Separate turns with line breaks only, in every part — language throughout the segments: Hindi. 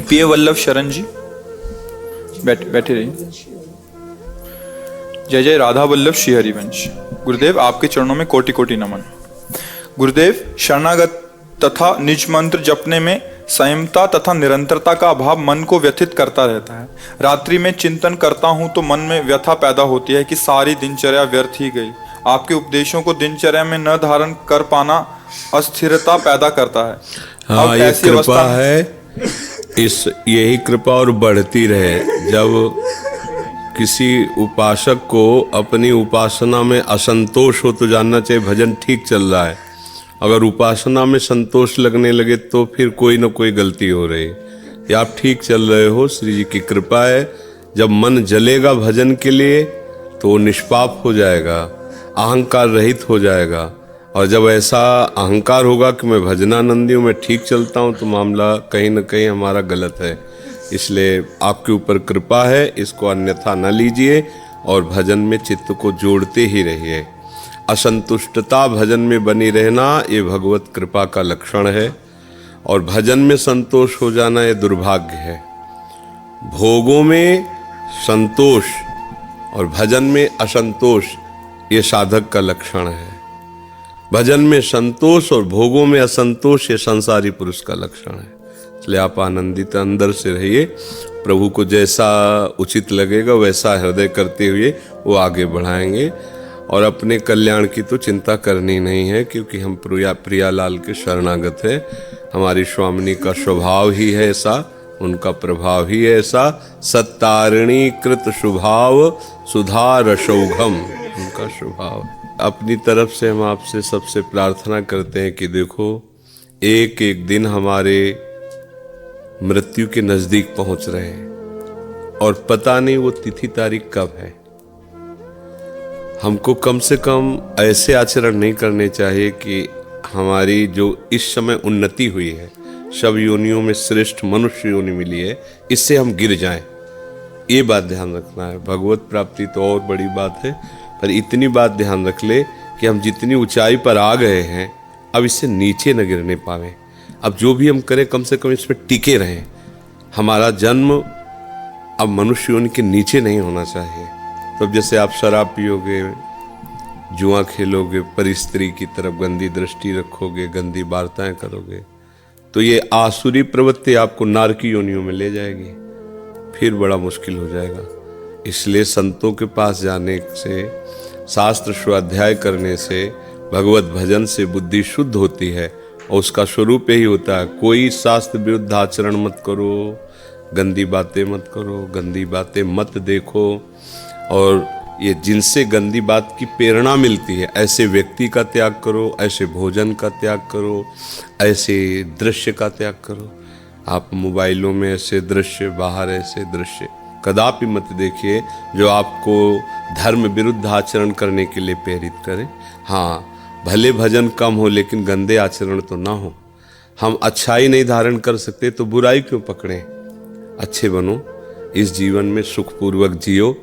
पीए वल्लभ शरण जी बैठे रहिए। जय जय राधा वल्लभ श्री हरिवंश। गुरुदेव आपके चरणों में कोटि कोटि नमन। गुरुदेव, शरणागत तथा निज मंत्र जपने में संयमता तथा निरंतरता का अभाव मन को व्यथित करता रहता है। रात्रि में चिंतन करता हूं तो मन में व्यथा पैदा होती है कि सारी दिनचर्या व्यर्थ ही गई। आपके उपदेशों को दिनचर्या में न धारण कर पाना अस्थिरता पैदा करता है।
हाँ, ये कृपा है, यही कृपा और बढ़ती रहे। जब किसी उपासक को अपनी उपासना में असंतोष हो तो जानना चाहिए भजन ठीक चल रहा है। अगर उपासना में संतोष लगने लगे तो फिर कोई ना कोई गलती हो रही है। या आप ठीक चल रहे हो, श्री जी की कृपा है। जब मन जलेगा भजन के लिए तो वो निष्पाप हो जाएगा, अहंकार रहित हो जाएगा। और जब ऐसा अहंकार होगा कि मैं भजनानंदी हूँ, मैं ठीक चलता हूँ, तो मामला कहीं ना कहीं हमारा गलत है। इसलिए आपके ऊपर कृपा है, इसको अन्यथा न लीजिए और भजन में चित्त को जोड़ते ही रहिए। असंतुष्टता भजन में बनी रहना ये भगवत कृपा का लक्षण है, और भजन में संतोष हो जाना ये दुर्भाग्य है। भोगों में संतोष और भजन में असंतोष ये साधक का लक्षण है। भजन में संतोष और भोगों में असंतोष ये संसारी पुरुष का लक्षण है। इसलिए आप आनंदित अंदर से रहिए। प्रभु को जैसा उचित लगेगा वैसा हृदय करते हुए वो आगे बढ़ाएंगे। और अपने कल्याण की तो चिंता करनी नहीं है, क्योंकि हम प्रियालाल के शरणागत हैं। हमारी स्वामिनी का स्वभाव ही है ऐसा, उनका प्रभाव ही है ऐसा। सत्तारिणी कृत स्वभाव सुधा रसौघम, उनका स्वभाव। अपनी तरफ से हम आपसे सबसे प्रार्थना करते हैं कि देखो, एक एक दिन हमारे मृत्यु के नजदीक पहुंच रहे हैं और पता नहीं वो तिथि तारीख कब है। हमको कम से कम ऐसे आचरण नहीं करने चाहिए कि हमारी जो इस समय उन्नति हुई है, सब योनियों में श्रेष्ठ मनुष्य योनि मिली है, इससे हम गिर जाएं। ये बात ध्यान रखना है। भगवत प्राप्ति तो और बड़ी बात है, पर इतनी बात ध्यान रख ले कि हम जितनी ऊंचाई पर आ गए हैं अब इससे नीचे न गिरने पावे। अब जो भी हम करें कम से कम इस पर टिके रहें। हमारा जन्म अब मनुष्य योनि के नीचे नहीं होना चाहिए। तो जैसे आप शराब पियोगे, जुआ खेलोगे, पर स्त्री की तरफ गंदी दृष्टि रखोगे, गंदी वार्ताएं करोगे, तो ये आसुरी प्रवृत्ति आपको नारकी योनियों में ले जाएगी, फिर बड़ा मुश्किल हो जाएगा। इसलिए संतों के पास जाने से, शास्त्र स्वाध्याय करने से, भगवत भजन से बुद्धि शुद्ध होती है और उसका स्वरूप यही होता है। कोई शास्त्र विरुद्ध आचरण मत करो, गंदी बातें मत करो, गंदी बातें मत देखो। और ये जिनसे गंदी बात की प्रेरणा मिलती है ऐसे व्यक्ति का त्याग करो, ऐसे भोजन का त्याग करो, ऐसे दृश्य का त्याग करो। आप मोबाइलों में ऐसे दृश्य, बाहर ऐसे दृश्य कदापि मत देखिए जो आपको धर्म विरुद्ध आचरण करने के लिए प्रेरित करें। हाँ, भले भजन कम हो लेकिन गंदे आचरण तो ना हो। हम अच्छाई नहीं धारण कर सकते तो बुराई क्यों पकड़ें? अच्छे बनो, इस जीवन में सुखपूर्वक जियो।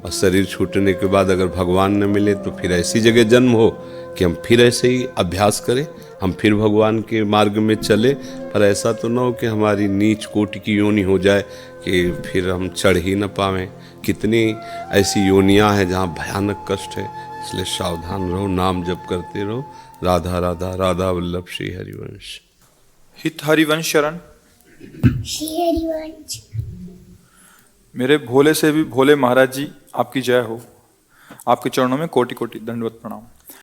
और शरीर छूटने के बाद अगर भगवान न मिले तो फिर ऐसी जगह जन्म हो कि हम फिर ऐसे ही अभ्यास करें, हम फिर भगवान के मार्ग में चले। पर ऐसा तो ना हो कि हमारी नीच कोटि की योनि हो जाए कि फिर हम चढ़ ही न पावें। कितनी ऐसी योनियां हैं जहाँ भयानक कष्ट है। इसलिए सावधान रहो, नाम जप करते रहो। राधा राधा राधा वल्लभ श्री हरिवंश।
हित हरिवंश शरण।
श्री हरिवंश।
मेरे भोले से भी भोले महाराज जी, आपकी जय हो। आपके चरणों में कोटि कोटि दंडवत प्रणाम।